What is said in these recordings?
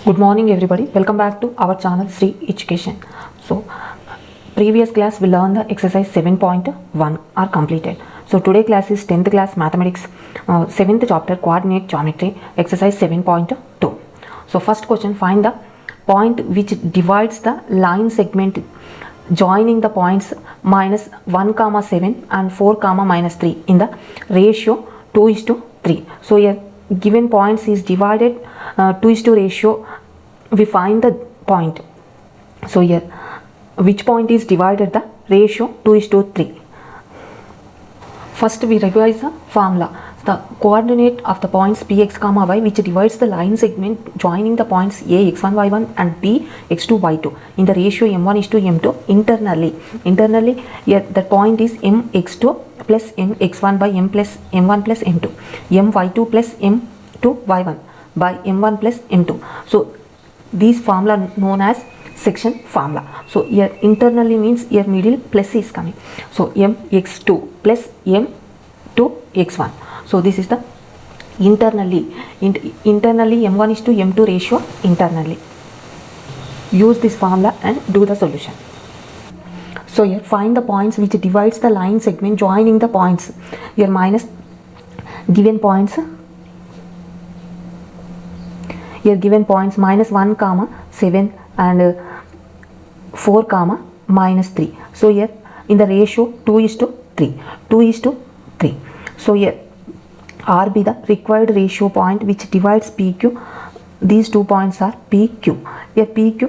Good morning everybody, welcome back to our channel Sri Education. So previous class we learned the exercise 7.1 are completed. So today class is 10th class mathematics 7th chapter coordinate geometry exercise 7.2. So first question, find the point which divides the line segment joining the points minus 1 comma 7 and 4 comma minus 3 in the ratio 2:3. So here given points is divided 2:2 ratio. We find the point. So here which point is divided the ratio 2:3. First we revise the formula. The coordinate of the points px comma y which divides the line segment joining the points a x1 y1 and b x2 y2 in the ratio m1:m2. Internally here the point is mx2 plus mx1 by m1 plus m2, my2 plus m2 y1 by m1 plus m2. So this formula known as section formula. So here internally means here middle plus is coming. So mx2 plus m2 x1. So this is the internally m1:m2 ratio internally. Use this formula and do the solution. So here find the points which divides the line segment joining the points. Here minus given points. Here given points minus 1 comma 7 and 4 comma minus 3. So here in the ratio 2:3. So here R be the required ratio point which divides PQ. These two points are PQ. Here PQ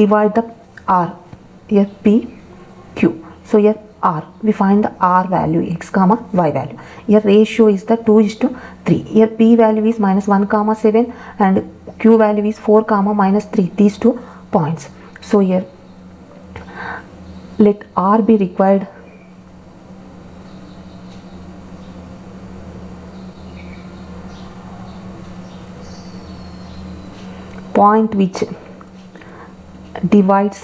divide the R. Here PQ. So here R. We find the R value x comma y value. Here ratio is the 2:3. Here P value is minus 1 comma 7 and Q value is 4 comma minus 3. These 2 points. So here let R be required point which divides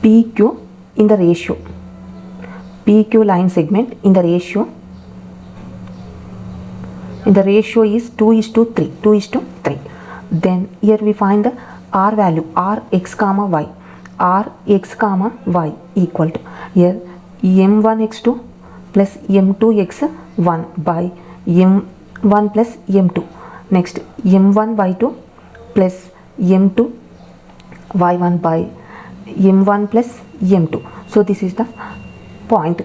PQ in the ratio. PQ line segment in the ratio. Is 2:3. Then here we find the R value, R x comma y. R x comma y equal to here m1x2 plus m2x1 by m1 plus m2. Next m1 y2 plus m2 y1 by m1 plus m2. So this is the point,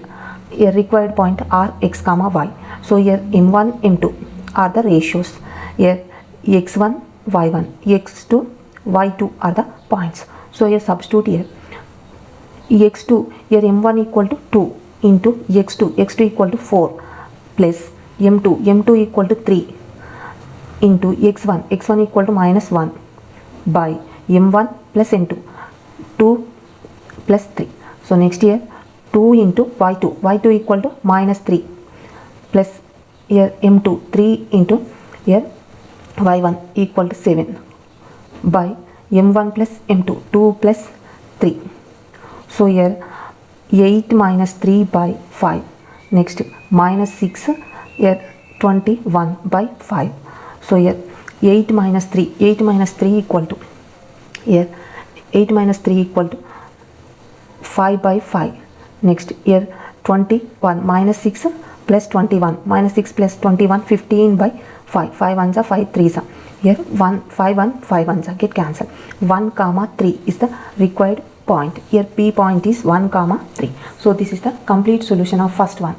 a required point R x comma y. So here m1 m2 are the ratios. Here x1 y1 x2 y2 are the points. So here substitute here x2, here m1 equal to 2 into x2 equal to 4 plus m2 equal to 3 into x1 equal to minus 1 by m1 plus m2 2 plus 3. So next here 2 into y2 equal to minus 3 plus here m2 3 into here y1 equal to 7 by m1 plus m2 2 plus 3. So here 8 minus 3 by 5. Next minus 6 here 21 by 5. So here 8 minus 3 equal to here 8 minus 3 equal to 5 by 5. Next here 21 minus 6 plus 21 minus 6 plus 21 15 by 5. 5 ones are 5 threes are. Here 1 5 1 5 ones are get cancelled. 1 comma 3 is the required point. Here P point is 1 comma 3. So this is the complete solution of first one.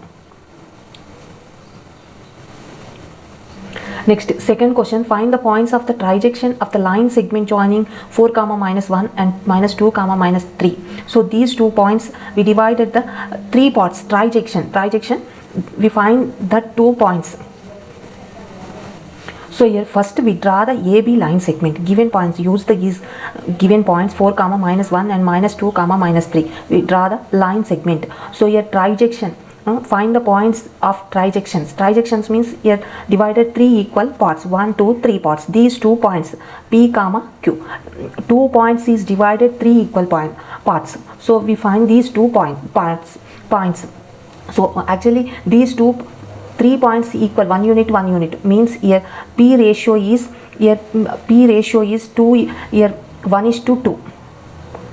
Next, second question, find the points of the trijection of the line segment joining 4 comma minus 1 and minus 2 comma minus 3. So these 2 points we divided the 3 parts. Trijection we find the 2 points. So here first we draw the AB line segment. Given points, use the given points 4 comma minus 1 and minus 2 comma minus 3. We draw the line segment. So here trijection. Find the points of trijections. Trijections means here divided 3 equal parts. 1, 2, 3 parts. These 2 points P comma Q. 2 points is divided 3 equal parts. So we find these 2 points. So actually these 2 3 points equal 1 unit means here P ratio is 2, here 1 is to 2,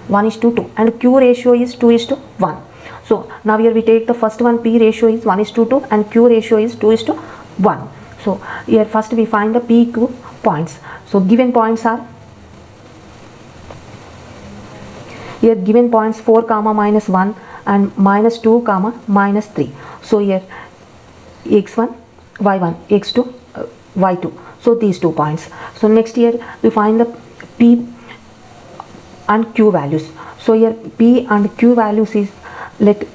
1 is to 2, and Q ratio is 2 is to 1. So now here we take the first one, P ratio is 1 is to 2 and Q ratio is 2 is to 1. So here first we find the PQ points. So given points are, here given points 4 comma minus 1 and minus 2 comma minus 3. So here x1 y1 x2 y2, so these 2 points. So next here we find the P and Q values. So here P and Q values is, let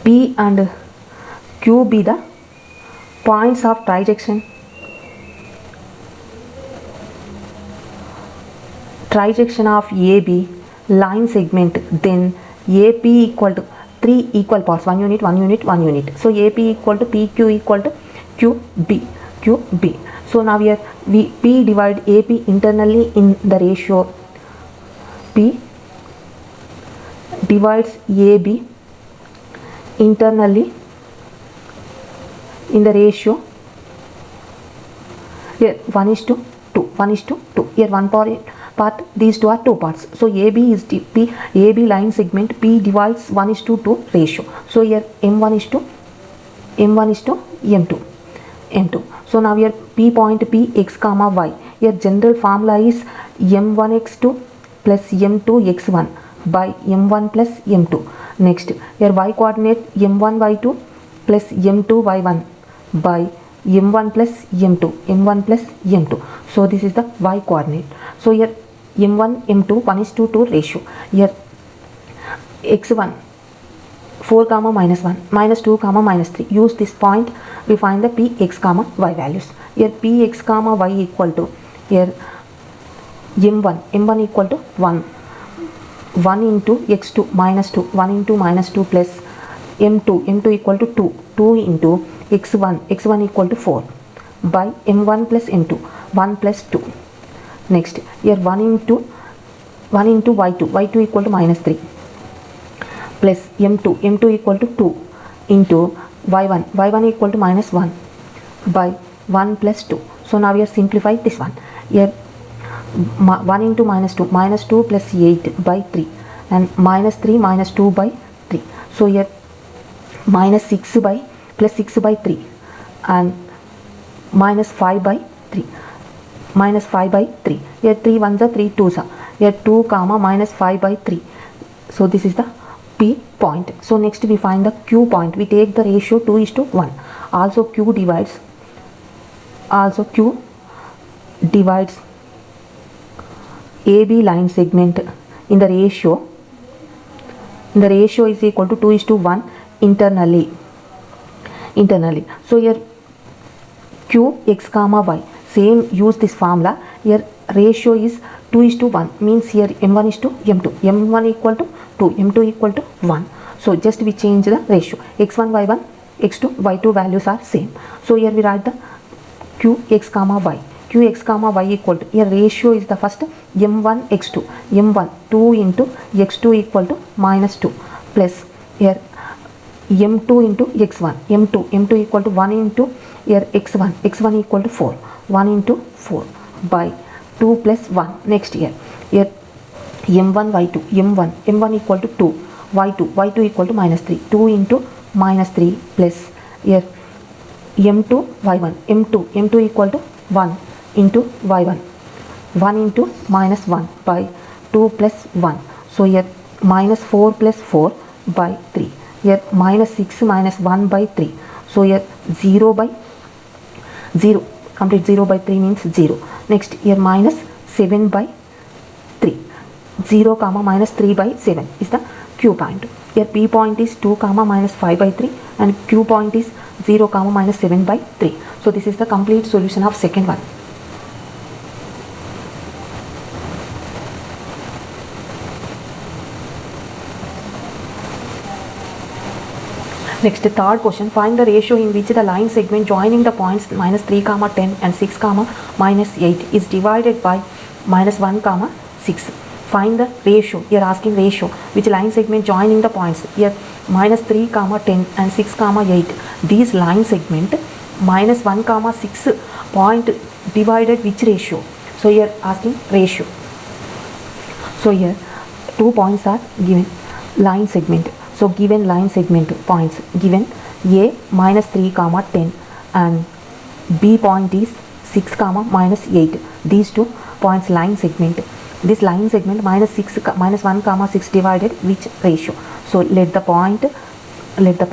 P and Q be the points of trijection of AB line segment, then AP equal to 3 equal parts, 1 unit. So AP equal to PQ equal to QB. So now here P divide AP internally in the ratio P divides AB internally in the ratio, here 1 is to 2, here one part, these two are 2 parts. So AB is AB line segment, P divides 1 is to 2 ratio. So here M1 is to M2. So now here P point P x comma y, here general formula is M1 x2 plus M2 x1 by M1 plus M2. Next here y coordinate M1 y2 plus M2 y1 by M1 plus M2. So this is the y coordinate. So here M1 M2 1 is to 2 ratio. Here x1 4 comma minus 1 minus 2 comma minus 3. Use this point, we find the Px comma y values. Here Px comma y equal to, here M1 equal to 1 into x2 minus 2, 1 into minus 2 plus M2 equal to 2 into x1 equal to 4 by M1 plus M2, 1 plus 2. Next here 1 into y2 equal to minus 3 plus M2 equal to 2 into y1 equal to minus 1 by 1 plus 2. So now we are simplify this one. Here 1 into minus 2 plus 8 by 3 and minus 3 minus 2 by 3. So here minus 6 by plus 6 by 3 and minus 5 by 3. Here 3 ones are 3 twos are, here 2 comma minus 5 by 3. So this is the P point. So next we find the Q point. We take the ratio 2 is to 1. Also Q divides AB line segment in the ratio is equal to 2 is to 1 internally. So here Q x comma y, same use this formula. Here ratio is 2 is to 1 means here M1 is to M2, M1 equal to 2, M2 equal to 1. So just we change the ratio, x1 y1 x2 y2 values are same. So here we write the Q x comma y equal to, here ratio is the first M1 x2, M1 2 into x2 equal to minus 2 plus here M2 into x1, M2 equal to 1 into here x1 equal to 4, 1 into 4 by 2 plus 1. Next here M1 y2, M1 equal to 2, y2 equal to minus 3, 2 into minus 3 plus here M2 y1, M2 equal to 1 into y1, 1 into minus 1 by 2 plus 1. So here minus 4 plus 4 by 3. Here minus 6 minus 1 by 3. So here 0 by 0, complete 0 by 3 means 0. Next here minus 7 by 3, 0 comma minus 3 by 7 is the Q point. Here P point is 2 comma minus 5 by 3 and Q point is 0 comma minus 7 by 3. So this is the complete solution of second one. Next, third question, find the ratio in which the line segment joining the points minus 3 comma 10 and 6 comma minus 8 is divided by minus 1 comma 6. find the ratio. Here asking ratio, which line segment joining the points. Here minus 3 comma 10 and 6 comma 8. These line segment minus 1 comma 6 point divided which ratio. So here asking ratio. So here 2 points are given, line segment. So given line segment points given, A minus 3 comma 10 and B point is 6 comma minus 8. These 2 points line segment. This line segment minus 1 comma 6 divided which ratio. So let the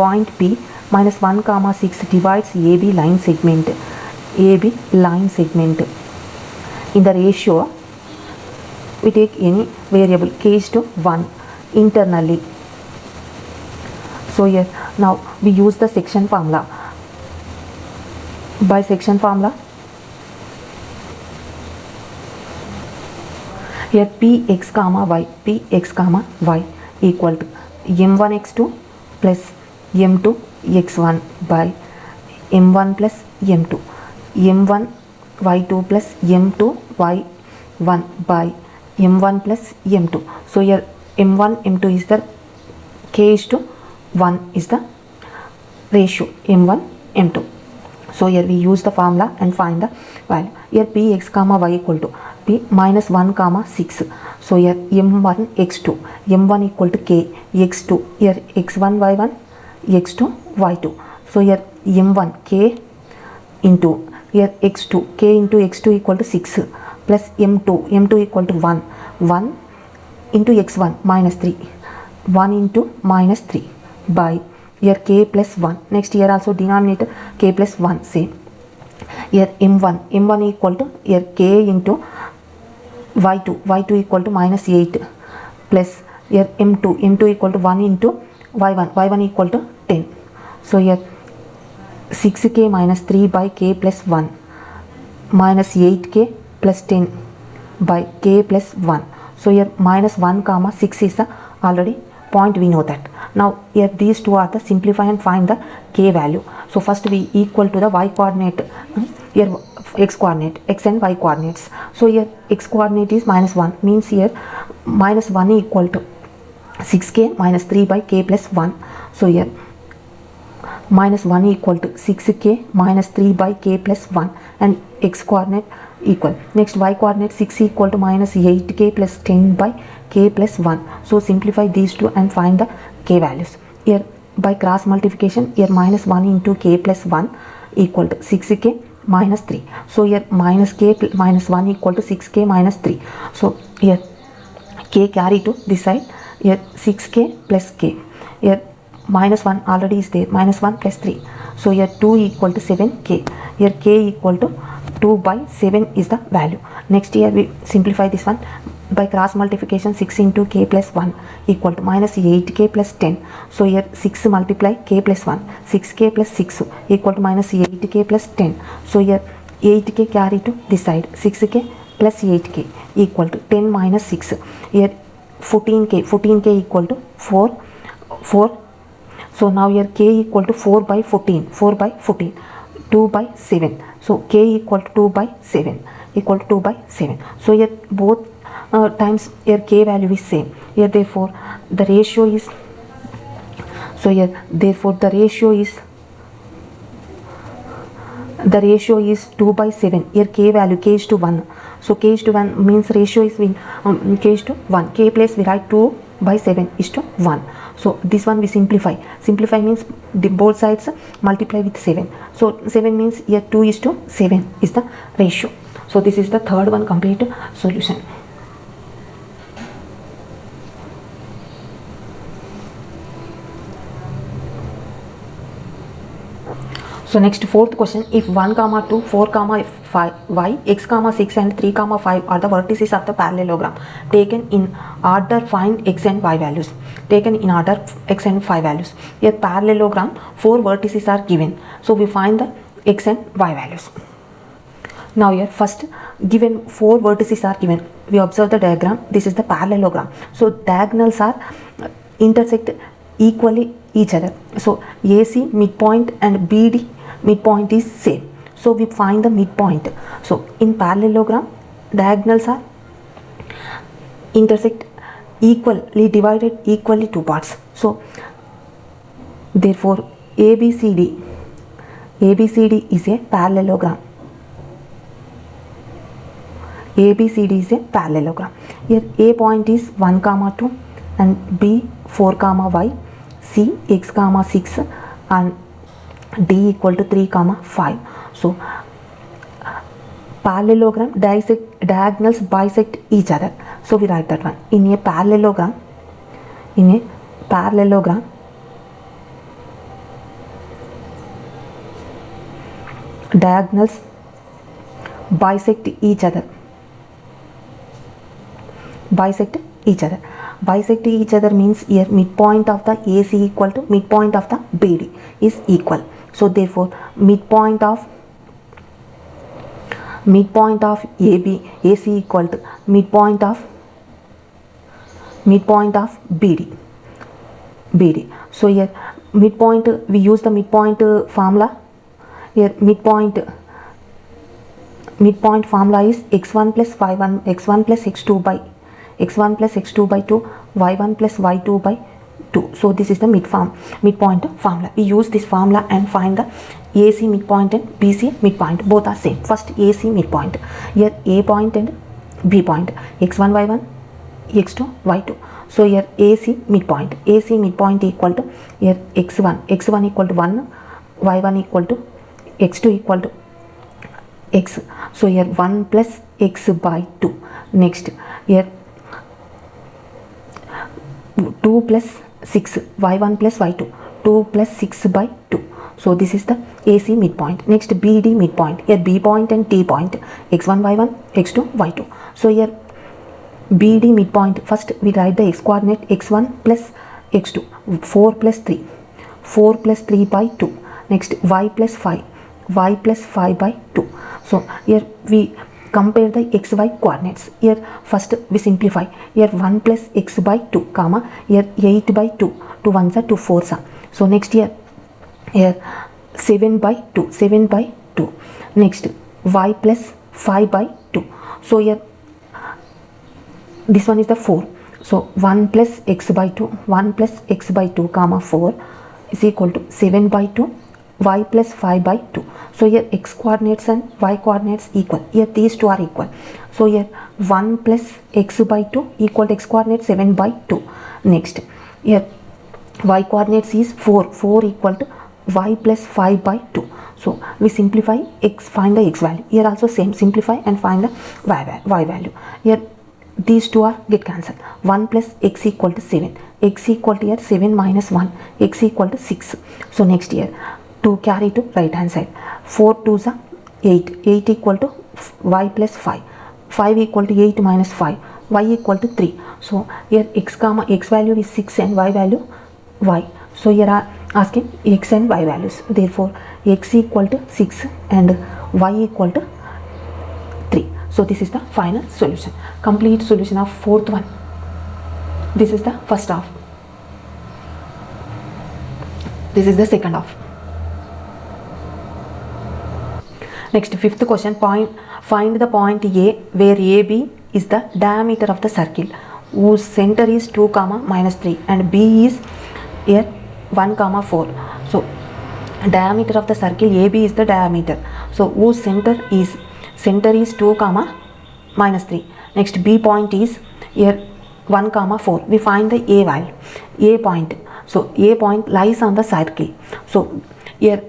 point P minus 1 comma 6 divides AB line segment. AB line segment. In the ratio, we take any variable k is to 1 internally. So here now we use the section formula. By section formula, here px comma y equal to m1 x2 plus m2 x1 by m1 plus m2, m1 y2 plus m2 y1 by m1 plus m2. So here m1 m2 is the k is to 1 is the ratio m1 m2. So here we use the formula and find the value. Here px comma y equal to p minus 1 comma 6. So here m1 x2, m1 equal to k, x2 here x1 y1, x2 y2. So here m1 k into here x2, k into x2 equal to 6 plus m2 equal to 1 into x1 minus 3, 1 into minus 3 by here k plus 1. Next here also denominator k plus 1 same. Here m1 equal to here k into y2 equal to minus 8 plus here m2 equal to 1 into y1 equal to 10. So here 6k minus 3 by k plus 1 minus 8k plus 10 by k plus 1. So here minus 1 comma 6 is the already point, we know that. Now here these two are the simplify and find the k value. So first we equal to the y coordinate, here x coordinate, x and y coordinates. So here x coordinate is minus 1, means here minus 1 equal to 6k minus 3 by k plus 1. So here minus 1 equal to 6k minus 3 by k plus 1 and x coordinate equal. Next y coordinate 6 equal to minus 8k plus 10 by k plus 1. So simplify these two and find the k values. Here by cross multiplication, here minus 1 into k plus 1 equal to 6k minus 3. So here minus k minus 1 equal to 6k minus 3. So here k carry to this side, here 6k plus k. Here minus 1 already is there, minus 1 plus 3. So here 2 equal to 7k. Here k equal to 2 by 7 is the value. Next here we simplify this one. By cross multiplication 6 into k plus 1 equal to minus 8k plus 10. So here 6 multiply k plus 1, 6k plus 6 equal to minus 8k plus 10. So here 8k carry to this side, 6k plus 8k equal to 10 minus 6. Here 14k equal to 4. So now here k equal to 4 by 14, 2 by 7. So k equal to 2 by 7, equal to 2 by 7. So here both times here k value is same. Here therefore the ratio is, so here therefore the ratio is 2 by 7. Here k value, k is to 1. So k is to 1 means ratio is k is to 1. K place we write 2 by 7 is to 1. So this one we simplify. Simplify means the both sides multiply with 7. So 7 means here 2 is to 7 is the ratio. So this is the third one complete solution. So next fourth question, if 1 comma 2, 4 comma 5, y, x comma 6 and 3 comma 5 are the vertices of the parallelogram, taken in order find x and y values. Taken in order x and y values. Here parallelogram 4 vertices are given. So we find the x and y values. Now here first given 4 vertices are given. We observe the diagram. This is the parallelogram. So diagonals are intersect equally each other. So AC midpoint and BD midpoint is same. So we find the midpoint. So in parallelogram diagonals are intersect equally, divided equally two parts. So therefore ABCD is a parallelogram. ABCD is a parallelogram. Here A point is 1, 2 and B 4, y, C x, 6 and D equal to 3, 5. So parallelogram diagonals bisect each other. So we write that one. In a parallelogram, diagonals bisect each other. Bisect each other means here midpoint of the AC equal to midpoint of the BD is equal. So therefore midpoint of AC equal to midpoint of BD. So here midpoint, we use the midpoint formula. Here midpoint formula is x1 plus y1, x1 plus x2 by 2, y1 plus y2 by 2. So this is the midpoint formula. We use this formula and find the AC midpoint and BC midpoint. Both are same. First AC midpoint. Here A point and B point. x1 y1, x2 y2. So here AC midpoint equal to here x1 equal to 1, y1 equal to x2 equal to x. So here 1 plus x by 2. Next here 2 plus 6, y1 plus y2, 2 plus 6 by 2. So this is the AC midpoint. Next BD midpoint. Here B point and T point, x1 y1, x2 y2. So here BD midpoint, first we write the x coordinate, x1 plus x2, 4 plus 3 by 2. Next y plus 5 by 2. So here we compare the xy coordinates. Here first we simplify. Here 1 plus x by 2, here 8 by 2, 2 1s are 2 4s are. So next here 7 by 2. Next y plus 5 by 2. So here this one is the 4. So 1 plus x by 2, 4 is equal to 7 by 2, y plus 5 by 2. So here x coordinates and y coordinates equal. Here these two are equal. So here 1 plus x by 2 equal to x coordinate 7 by 2. Next here y coordinates is 4 equal to y plus 5 by 2. So we simplify x, find the x value. Here also same, simplify and find the y value. Here these two are get cancelled. 1 plus x equal to 7. X equal to here 7 minus 1. X equal to 6. So next here 2 carry to right hand side. 4 2s are 8. 8 equal to y plus 5. 5 equal to 8 minus 5. Y equal to 3. So here x value is 6 and y value y. So here are asking x and y values. Therefore x equal to 6 and y equal to 3. So this is the final solution. Complete solution of fourth one. This is the first half. This is the second half. Next, fifth question. Find the point A where AB is the diameter of the circle whose center is 2, minus 3 and B is here 1, 4. So diameter of the circle AB is the diameter. So whose center is 2, minus 3. Next B point is here 1, 4. We find the A value. A point. So A point lies on the circle. So here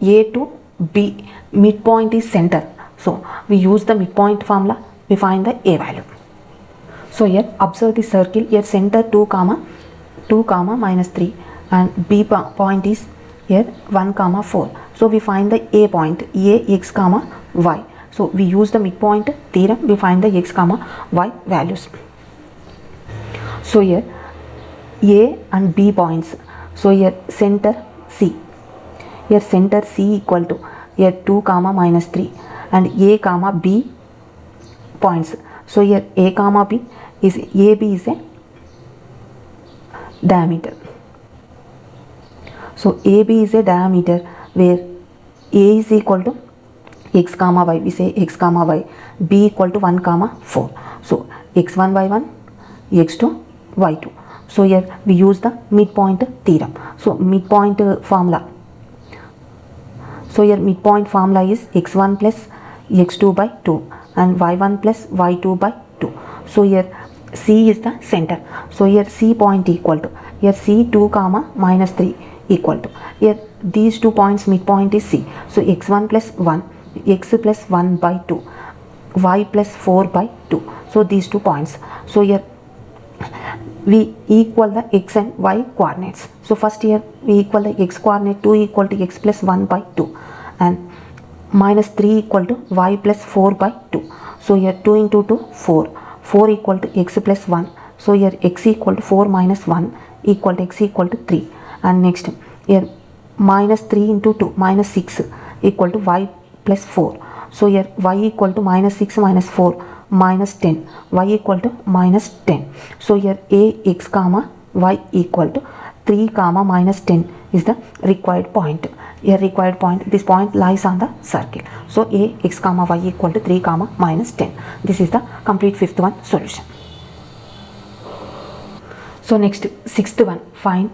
A to B midpoint is center. So we use the midpoint formula. We find the A value. So here observe the circle. Here center 2, minus 3 and B point is here 1, 4. So we find the A point. A x, y. So we use the midpoint theorem. We find the x, y values. So here A and B points. So here center C. Here center C equal to here 2, minus 3 and A, B points. So here A, B is AB is a diameter. So AB is a diameter where A is equal to x, y. We say x, y. B equal to 1, 4. So x1, y1, x2 y2. So here we use the midpoint theorem. So midpoint formula. So here midpoint formula is x1 plus x2 by 2 and y1 plus y2 by 2. So here C is the center. So here C point equal to, here C2 comma minus 3 equal to, here these 2 points midpoint is C. So x1 plus 1, x plus 1 by 2, y plus 4 by 2. So these 2 points. So here we equal the x and y coordinates. So first here we equal the x coordinate 2 equal to x plus 1 by 2 and minus 3 equal to y plus 4 by 2. So here 2 into 2 4, 4 equal to x plus 1. So here x equal to 4 minus 1 equal to x equal to 3. And next here minus 3 into 2 minus 6 equal to y plus 4. So here y equal to minus 6 minus 4 minus 10, y equal to minus 10. So here a x comma y equal to 3 comma minus 10 is the required point. Here required point, this point lies on the circle. So a x comma y equal to 3 comma minus 10. This is the complete fifth one solution. So next sixth one, find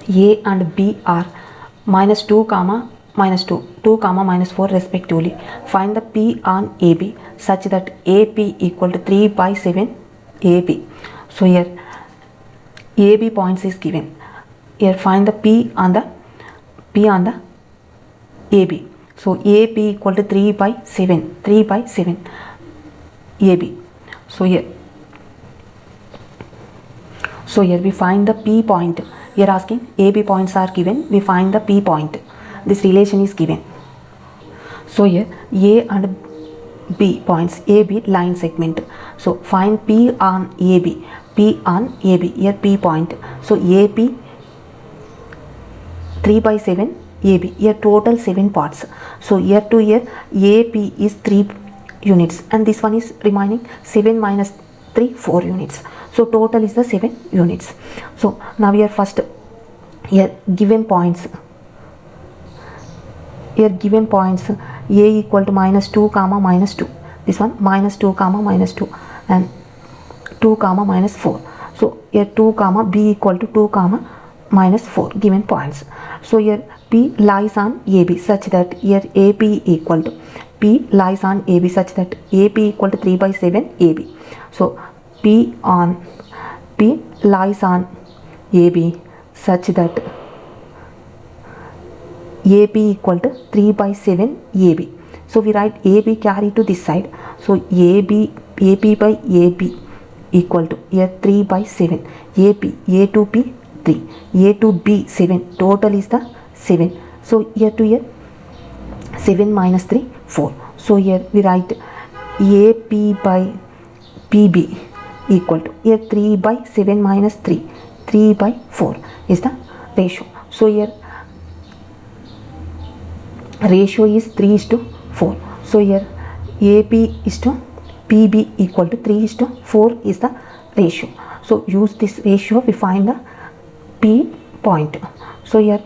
a and b are minus 2 comma minus 2, 2 comma minus 4 respectively. Find the p on AB such that AP equal to 3 by 7 AB. So here AB points is given. Here find the P on the AB. So AP equal to 3 by 7, 3 by 7 AB. So here we find the P point. Here asking AB points are given, we find the P point. This relation is given. So here A and B points, AB line segment. So find P on AB, P on AB, here P point. So AP 3 by 7 AB, here total 7 parts. So here to here AP is 3 units and this one is remaining 7 minus 3, 4 units. So total is the 7 units. So now here first here given points. Here given points A equal to minus 2 comma minus 2, this one minus 2 comma minus 2 and 2 comma minus 4. So here 2 comma B equal to 2 comma minus 4 given points. So here P lies on AB such that here AP equal to, P lies on AB such that AP equal to 3 by 7 AB. So P lies on AB such that AP equal to 3 by 7 AB. So we write AB carry to this side. So AP by AB equal to here 3 by 7. AP, A to P 3, A to B 7. Total is the 7. So here to here 7 minus 3, 4. So here we write AP by PB equal to here 3 by 7 minus 3, 3 by 4 is the ratio. So here ratio is 3:4. So here AP is to PB equal to 3:4 is the ratio. So use this ratio, we find the P point. So here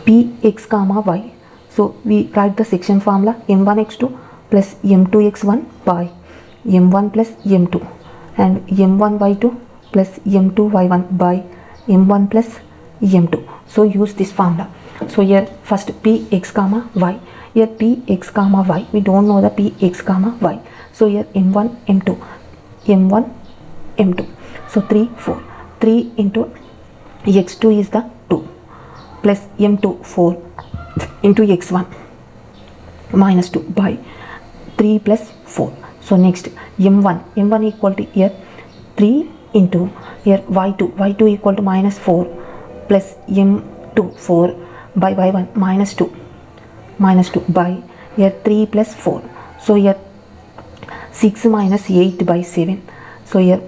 Px comma y. So we write the section formula m1x2 plus m2x1 by m1 plus m2 and m1y2 plus m2y1 by m1 plus m2. So use this formula. So here first Px comma y. Here Px comma y, we don't know the Px comma y. So here m1 m2, m1 m2. So 3 4, 3 into x2 is the 2 plus m2 4 into x1 minus 2 by 3 plus 4. So next m1 equal to here 3 into here y2 equal to minus 4 plus m2 4 by y1 minus 2 by here 3 plus 4. So here 6 minus 8 by 7. So here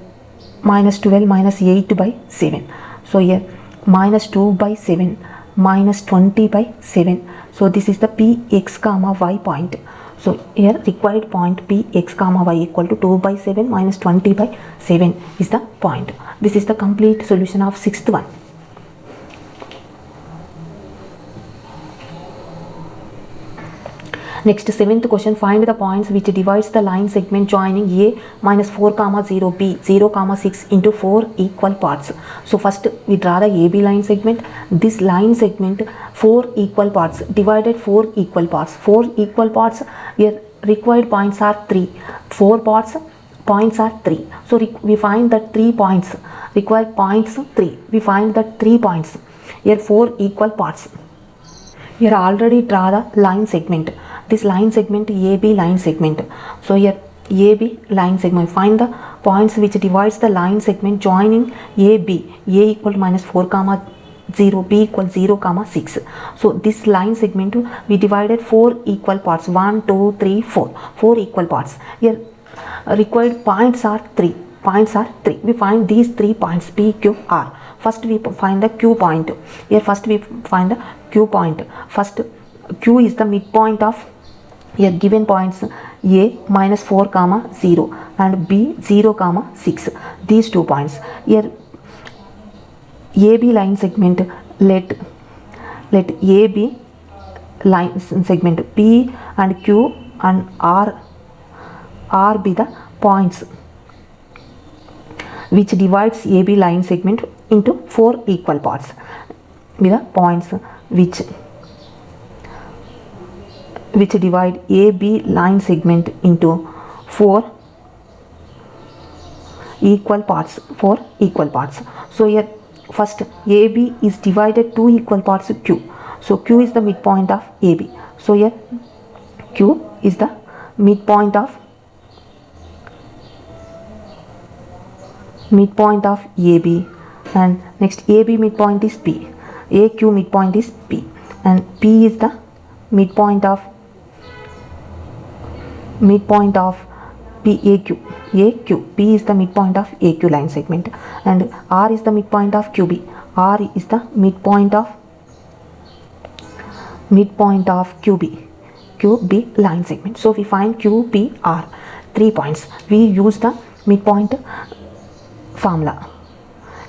minus 12 minus 8 by 7. So here minus 2 by 7 minus 20 by 7. So this is the Px comma y point. So here required point Px comma y equal to 2 by 7 minus 20 by 7 is the point. This is the complete solution of sixth one. Next, seventh question, find the points which divides the line segment joining a minus 4 comma 0 b 0 comma 6 into 4 equal parts. So first we draw the AB line segment. This line segment 4 equal parts, divided 4 equal parts. 4 equal parts, here required points are 3. 4 parts, points are 3. So we find the 3 points, required points 3. We find the 3 points. Here 4 equal parts. Here already draw the line segment. This line segment AB line segment. So here AB line segment, find the points which divides the line segment joining AB. A equal to minus 4 comma 0, B equal 0 comma 6. So this line segment we divided 4 equal parts. 1, 2, 3, 4. 4 equal parts. Here required points are 3. Points are 3. We find these 3 points P, Q, R. First we find the Q point. Here first we find the Q point. First Q is the midpoint of here given points A minus 4 comma 0 and B 0 comma 6. These 2 points. Here AB line segment, let AB line segment P and Q and R be the points which divides AB line segment into 4 equal parts. Be the points which divide AB line segment into 4 equal parts. 4 equal parts. So here first AB is divided 2 equal parts Q. So Q is the midpoint of AB. So here Q is the midpoint of AB, and next AB midpoint is P. AQ midpoint is P, and P is the midpoint of AQ. P is the midpoint of AQ line segment, and R is the midpoint of QB. R is the midpoint of QB line segment. So we find QPR 3 points. We use the midpoint formula.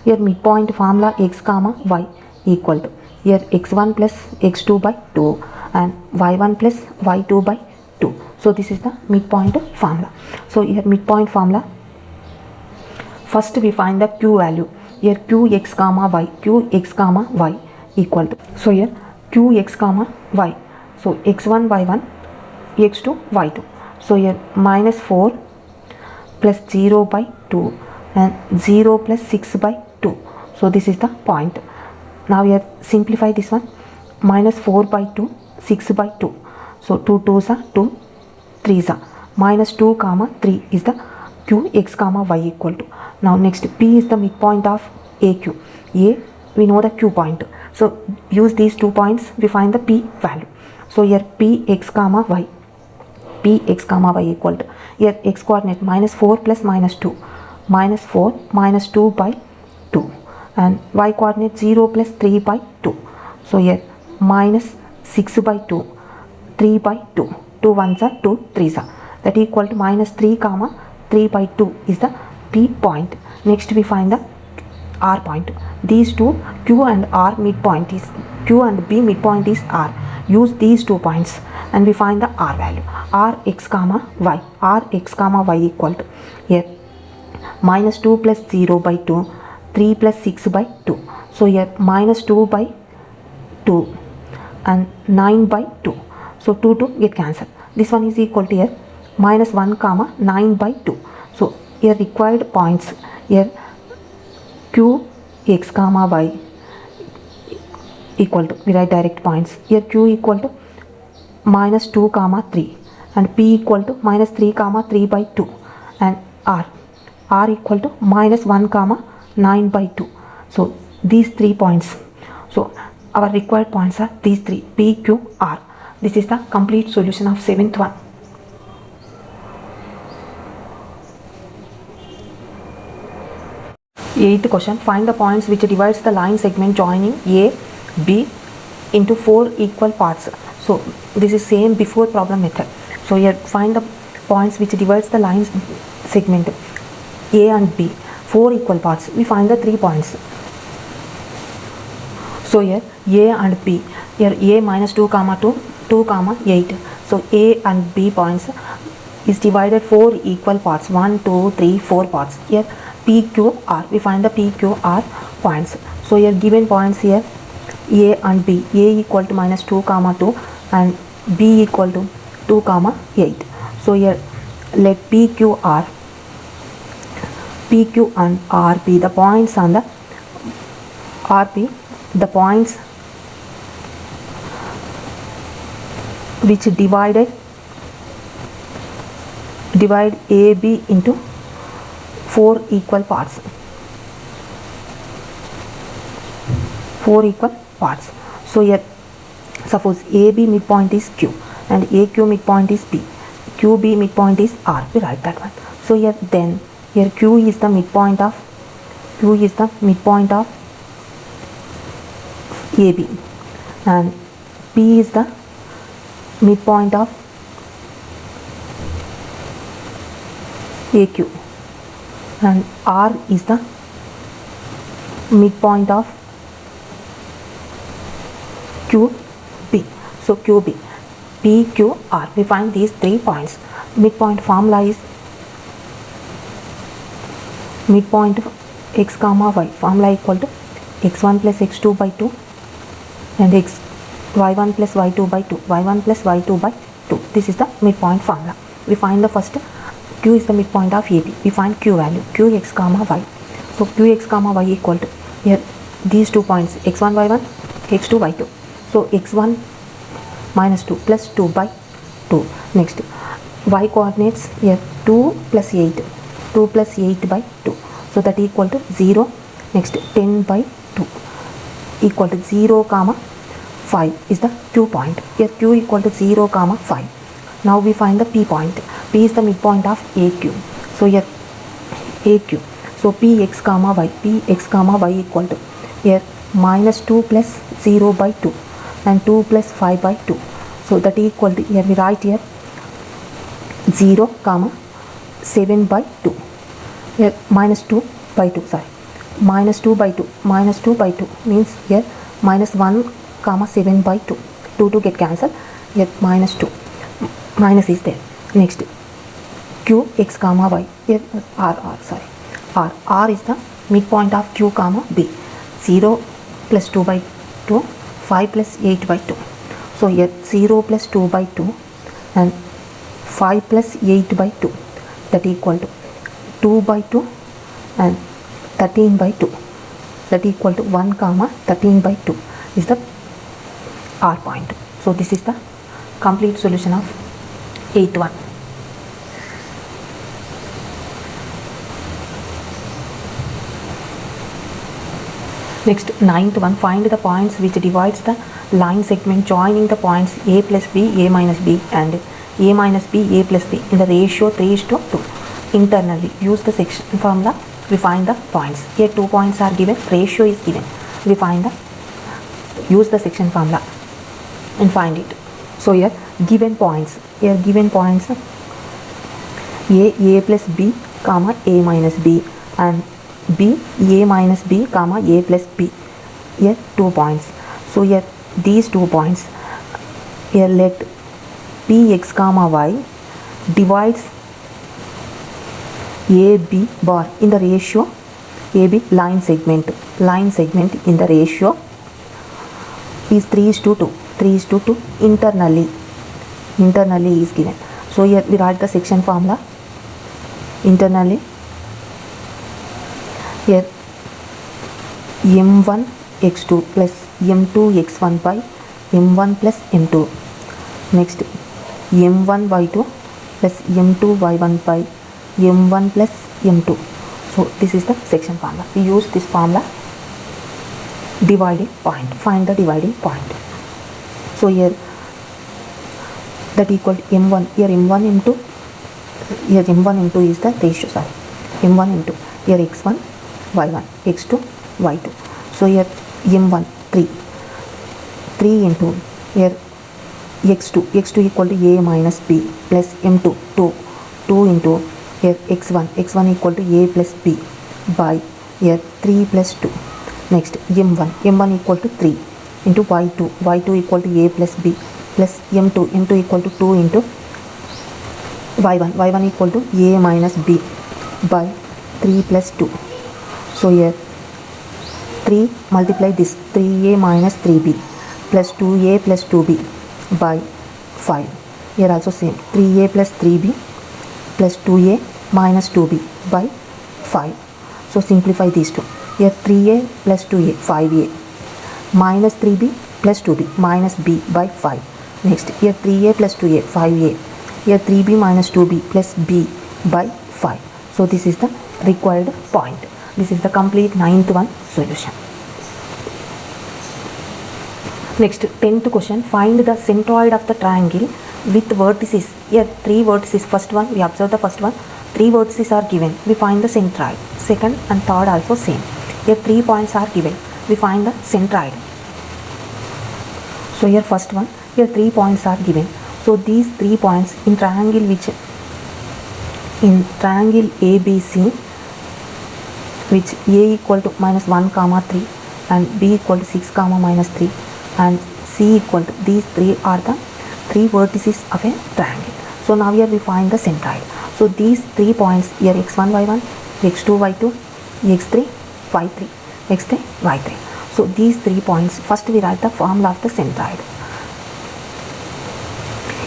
Here midpoint formula x comma y equal to here x1 plus x2 by 2 and y1 plus y2 by 2. So this is the midpoint formula. So here midpoint formula, first we find the q value. Here qx comma y equal to, so here qx comma y, so x1 y1 x2 y2. So here minus 4 plus 0 by 2 and 0 plus 6 by 2. So this is the point. Now here simplify this one. Minus 4 by 2, 6 by 2. So 2 2s are 2, 3s are. Minus 2 comma 3 is the qx comma y equal to. Now next P is the midpoint of AQ. A we know the Q point. So use these 2 points, we find the P value. So here Px comma y equal to, here x coordinate minus 4 plus minus 2. Minus 4 minus 2 by 2 and y coordinate 0 plus 3 by 2. So here minus 6 by 2, 3 by 2, 2 1s are 2 3s are, that equal to minus 3 comma 3 by 2 is the P point. Next we find the R point. These two Q and R midpoint is Q and B midpoint is R. Use these 2 points and we find the R value. Rx comma y equal to, here minus 2 plus 0 by 2, 3 plus 6 by 2. So here minus 2 by 2 and 9 by 2. So 2 get cancelled. This one is equal to here minus 1 comma 9 by 2. So here required points, here q x comma y equal to, we write direct points. Here q equal to minus 2 comma 3 and p equal to minus 3 comma 3 by 2 and r equal to minus 1 comma 9 by 2. So these 3 points. So our required points are these 3, P, Q, R. This is the complete solution of 7th one. Eighth question, find the points which divides the line segment joining A, B into 4 equal parts. So this is same before problem method. So here find the points which divides the line segment A and B, 4 equal parts. We find the 3 points. So here A and B, here A minus 2 comma 2, 2 comma 8. So A and B points is divided 4 equal parts, 1 2 3 4 parts. Here PQR, we find the PQR points. So here given points here A and B, A equal to minus 2 comma 2 and B equal to 2 comma 8. So here let PQ and RP, the points on the RP, the points which divide AB into 4 equal parts. 4 equal parts. So here suppose AB midpoint is Q and AQ midpoint is B, QB midpoint is R. We write that one. So here then here Q is the midpoint of AB and P is the midpoint of AQ and R is the midpoint of QB. So QB, P, Q, R. We find these 3 points. Midpoint formula is midpoint of x comma y, formula equal to x1 plus x2 by 2 and y1 plus y2 by 2, y1 plus y2 by 2. This is the midpoint formula. We find the first Q is the midpoint of AB. We find Q value, Qx comma y. So Qx comma y equal to here these 2 points x1 y1, x2 y2. So x1 minus 2 plus 2 by 2. Next y coordinates here 2 plus 8, 2 plus 8 by 2. So that equal to 0. Next 10 by 2 equal to 0 comma 5 is the Q point. Here Q equal to 0 comma 5. Now we find the P point. P is the midpoint of AQ. So here AQ. So Px comma y equal to here minus 2 plus 0 by 2 and 2 plus 5 by 2. So that equal to here we write here 0 comma 7 by 2. Here minus 2 by 2, sorry, minus 2 by 2, minus 2 by 2 means here minus 1 comma 7 by 2, 2 get cancelled, here minus 2, minus is there. Next Q x comma y, here R is the midpoint of Q comma B, 0 plus 2 by 2, 5 plus 8 by 2. So here 0 plus 2 by 2 and 5 plus 8 by 2, that equal to 2 by 2 and 13 by 2, that equal to 1 comma 13 by 2 is the R point. So this is the complete solution of 8th one. Next 9th one, find the points which divides the line segment joining the points A plus B, A minus B and A minus B, A plus B in the ratio 3:2. Internally use the section formula, we find the points. Here 2 points are given, ratio is given. We find use the section formula and find it. So here given points, A plus B comma A minus B and B A minus B comma A plus B. Here 2 points. So here these 2 points, here let Px comma y divides AB bar in the ratio AB line segment in the ratio is 3:2. 3:2 internally is given. So here we write the section formula. Internally here m1 x2 plus m2 x1 by m1 plus m2. Next m1 y2 plus m2 y1 by m1 plus m2. So this is the section formula. We use this formula. Dividing point, find the dividing point. So here that equal to m1, here m1 m2, here m1 m2 is the ratio, sorry, m1 m2, here x1 y1, x2 y2. So here m1 3 into here x2 equal to a minus b plus m2 2 into here x1 equal to a plus b by here 3 plus 2. Next m1 equal to 3 into y2 equal to a plus b plus m2 equal to 2 into y1 equal to a minus b by 3 plus 2. So here 3 multiply this 3a minus 3b plus 2a plus 2b by 5. Here also same 3a plus 3b plus 2a minus 2b by 5. So simplify these two. Here 3a plus 2a 5a minus 3b plus 2b minus b by 5. Next here 3a plus 2a 5a. Here 3b minus 2b plus b by 5. So this is the required point. This is the complete 9th one solution. Next 10th question, find the centroid of the triangle with vertices. Here 3 vertices. First one we observe the first one. 3 vertices are given. We find the centroid. Second and third also same. Here 3 points are given. We find the centroid. So here first one. Here 3 points are given. So these 3 points in triangle ABC, which A equal to minus 1 comma 3 and B equal to 6 comma minus 3 and C equal to, these 3 are the 3 vertices of a triangle. So now here we find the centroid. So these 3 points here x1 y1, x2 y2, x3 y3, x3 y3. So these 3 points, first we write the formula of the centroid.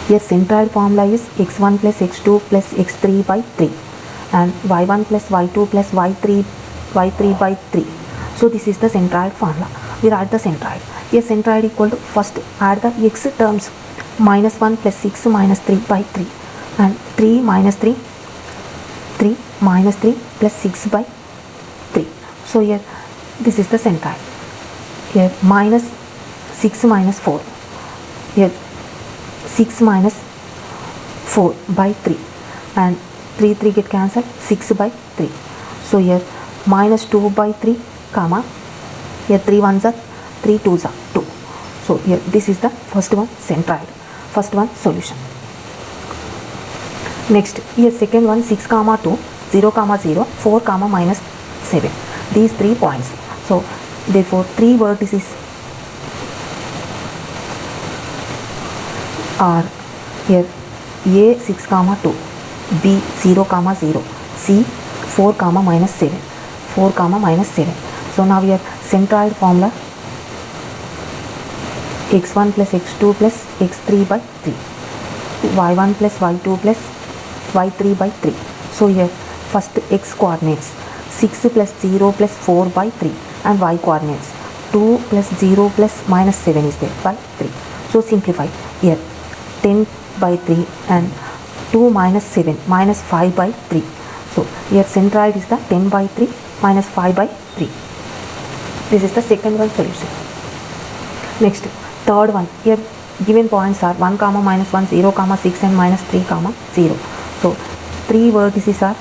Here centroid formula is x1 plus x2 plus x3 by 3 and y1 plus y2 plus y3 by 3. So this is the centroid formula. We write the centroid. Here centroid equal to, first add the x terms, minus 1 plus 6 minus 3 by 3 and 3 minus 3 minus 3 plus 6 by 3. So here this is the centroid. Here minus 6 minus 4. Here 6 minus 4 by 3 and 3 get cancelled, 6 by 3. So here minus 2 by 3 comma, here 3 ones are 3 twos are 2. So here this is the first one centroid, first one solution. Next here second one 6 comma 2, 0 comma 0, 4 comma minus 7. These 3 points. So therefore 3 vertices are here A 6 comma 2, B 0 comma 0, C 4 comma minus 7, 4 comma minus 7. So now we have centroid formula x1 plus x2 plus x3 by 3, y1 plus y2 plus y3 by 3. So here first x coordinates 6 plus 0 plus 4 by 3 and y coordinates 2 plus 0 plus minus 7 is there by 3. So simplify here 10 by 3 and 2 minus 7 minus 5 by 3. So here centroid is the 10 by 3 minus 5 by 3. This is the second one solution. Next third one, here given points are 1 comma minus 1, 0 comma 6 and minus 3 comma 0. So 3 vertices are,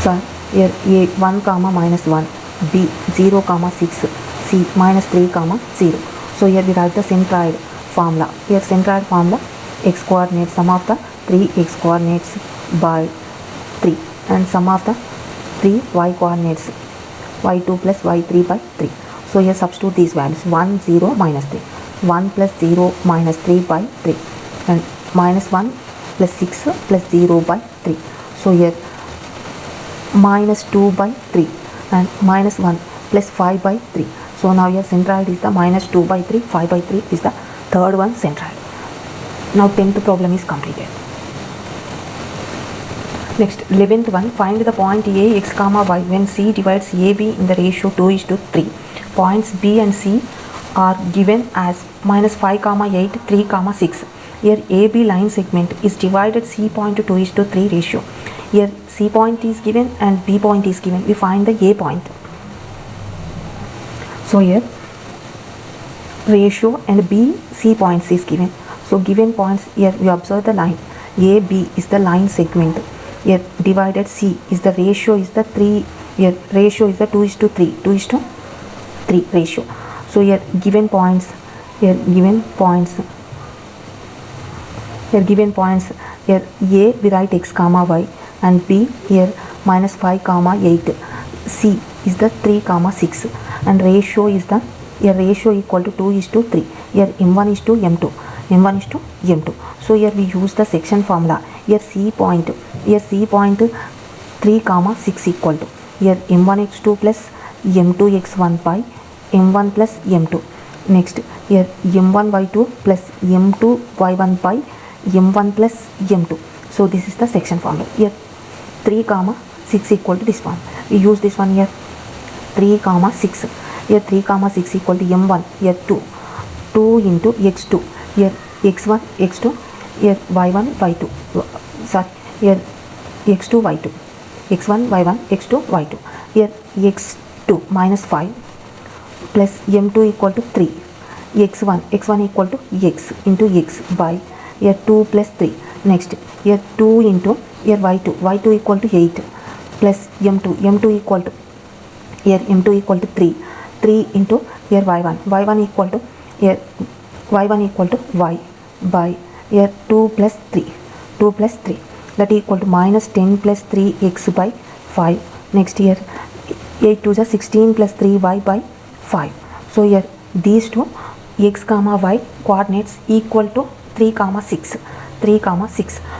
so here A 1 comma minus 1, B 0 comma 6, C minus 3 comma 0. So here we write the centroid formula. Here centroid formula x coordinates, sum of the 3 x coordinates by 3 and sum of the 3 y coordinates y2 plus y3 by 3. So here substitute these values 1 0 minus 3, 1 plus 0 minus 3 by 3 and minus 1 plus 6 plus 0 by 3. So here minus 2 by 3 and minus 1 plus 5 by 3. So now here centroid is the minus 2 by 3, 5 by 3 is the third one centroid. Now 10th problem is completed. Next 11th one, find the point A x comma y when C divides AB in the ratio 2:3. Points B and C are given as minus 5 comma 8, 3 comma 6. Here AB line segment is divided C point to 2:3 ratio. Here C point is given and B point is given. We find the A point. So here ratio and B C points is given. So given points, here we observe the line AB is the line segment. Here divided C is the ratio is the 3. Here ratio is the 2:3, 2:3 ratio. So here given points, here given points, here A we write x comma y and B here minus 5 comma 8. C is the 3 comma 6 and ratio is the here ratio equal to 2:3. Here m1 is to m2, m1 is to m2. So here we use the section formula. Here C point 3 comma 6 equal to here m1x2 plus m2x1 by m1 plus m2. Next here m1y2 plus m2y1 by m1 plus m2. So this is the section formula. Here 3 comma 6 equal to this one. We use this one here 3 comma 6. Here 3 comma 6 equal to m1 here 2 into x2 here x1 x2 here y1 y2 sorry here x2 y2 x1 y1 x2 y2 here x2 minus 5 plus m2 equal to 3 x1 equal to x into x by here 2 plus 3. Next here 2 into here y2 equal to 8 plus m2 equal to here m2 equal to 3 into here y1 equal to here y1 equal to y by here 2 plus 3 that equal to minus 10 plus 3x by 5. Next here 8 to the 16 plus 3y by 5. So here these two x comma y coordinates equal to 3 comma 6.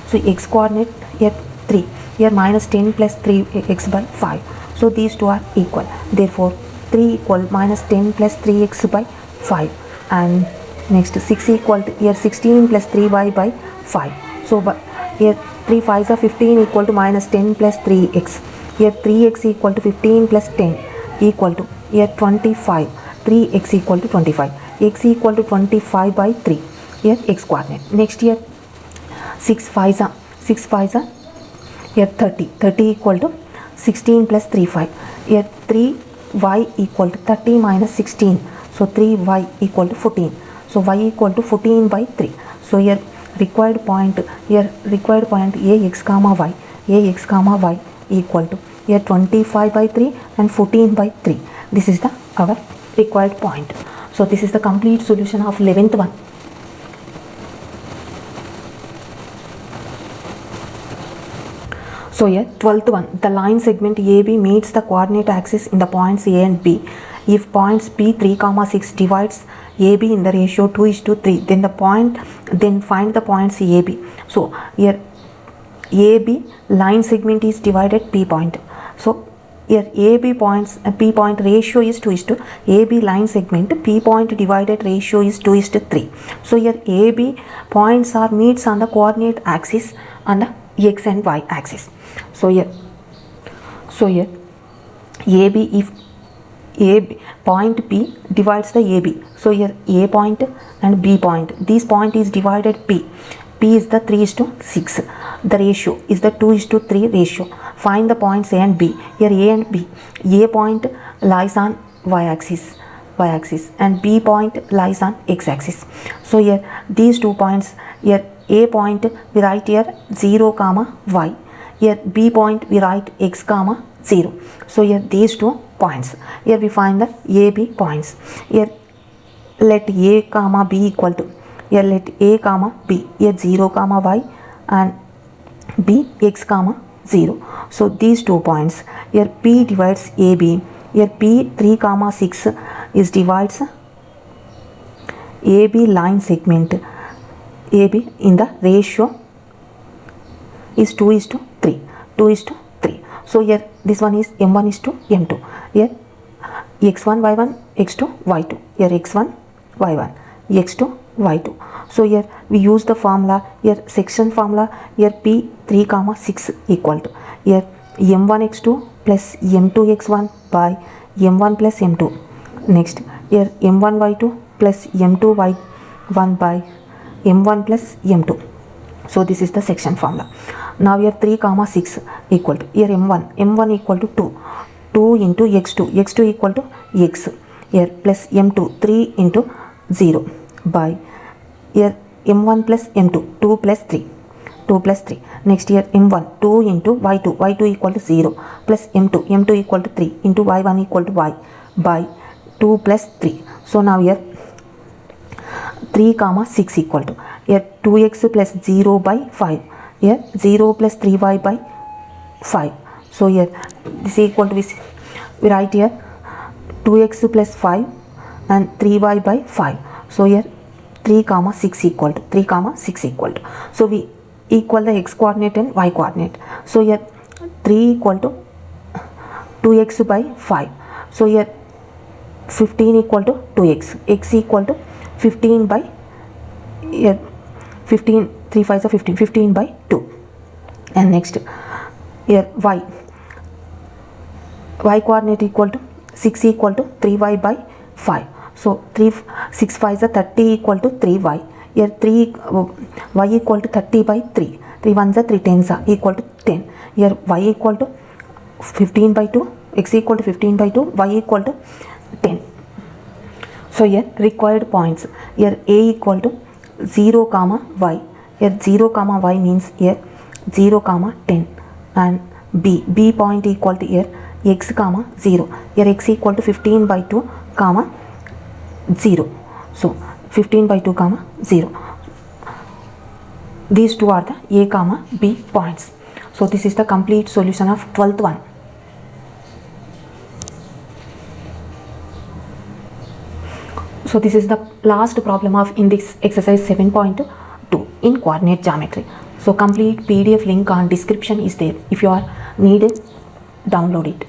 So x coordinate here 3 here minus 10 plus 3x by 5. So these two are equal. Therefore 3 equal minus 10 plus 3x by 5 and next 6 equal to here 16 plus 3y by 5. So but here 3 5s are 15 equal to minus 10 plus 3x. Here 3x equal to 15 plus 10 equal to here 25. 3x equal to 25. X equal to 25 by 3. Here x coordinate. Next here 6 5s are here 30 equal to 16 plus 3 5. Here 3y equal to 30 minus 16. So 3y equal to 14. So y equal to 14 by 3. So here required point ax comma y equal to here 25 by 3 and 14 by 3. This is the our required point. So this is the complete solution of 11th one. So here 12th one, the line segment AB meets the coordinate axis in the points A and B. If points P 3 comma 6 divides AB in the ratio 2:3, then find the points AB. So here AB line segment is divided P point. So here AB points P point ratio is 2:, AB line segment P point divided ratio is 2:3. So here AB points are meets on the coordinate axis on the x and y axis. So here AB, if AB point P divides the AB. So here A point and B point. This point is divided P. P is the 3:6. The ratio is the 2:3 ratio. Find the points A and B. Here A and B. A point lies on y axis and B point lies on x axis. So here these 2 points, here A point we write here 0 comma y. Here B point we write x comma 0. So here these 2 points. Here we find the AB points. Here let A comma B equal to here let A comma B here 0 comma y and B x comma 0. So these 2 points. Here P divides AB. Here P 3 comma 6 is divides AB line segment AB in the ratio is 2:3. So here this one is m1 is to m2. Here x1 y1 x2 y2. Here x1 y1 x2 y2. So here we use the formula, here section formula. Here P 3 comma 6 equal to here m1 x2 plus m2 x1 by m1 plus m2. Next here m1 y2 plus m2 y1 by m1 plus m2. So this is the section formula. Now here 3 comma 6 equal to here m1 equal to 2 into x2 equal to x here plus m2 3 into 0 by here m1 plus m2 2 plus 3. Next here m1 2 into y2 equal to 0 plus m2 equal to 3 into y1 equal to y by 2 plus 3. So now here 3 comma 6 equal to here 2x plus 0 by 5. Here 0 plus 3y by 5. So here this is equal to this. We write here 2x plus 5 and 3y by 5. So here 3 comma 6 equal to 3 comma 6 equal to, so we equal the x coordinate and y coordinate. So here 3 equal to 2x by 5. So here 15 equal to 2x, x equal to 15 by, here 15, 3 5 are 15, 15 by 2. And next here y coordinate equal to 6 equal to 3y by 5. So 6 5 are 30 equal to 3y. Here 3 y equal to 30 by 3. 3 1s are 3 10s are equal to 10. Here y equal to 15 by 2, x equal to 15 by 2, y equal to 10. So here required points, here a equal to 0 comma y. Here 0 comma y means here 0 comma 10, and b point equal to here x comma 0. Here x equal to 15 by 2 comma 0. So 15 by 2 comma 0. These two are the a comma b points. So this is the complete solution of 12th one. So this is the last problem of in this exercise 7.2 in coordinate geometry. So complete PDF link on description is there. If you are needed, download it.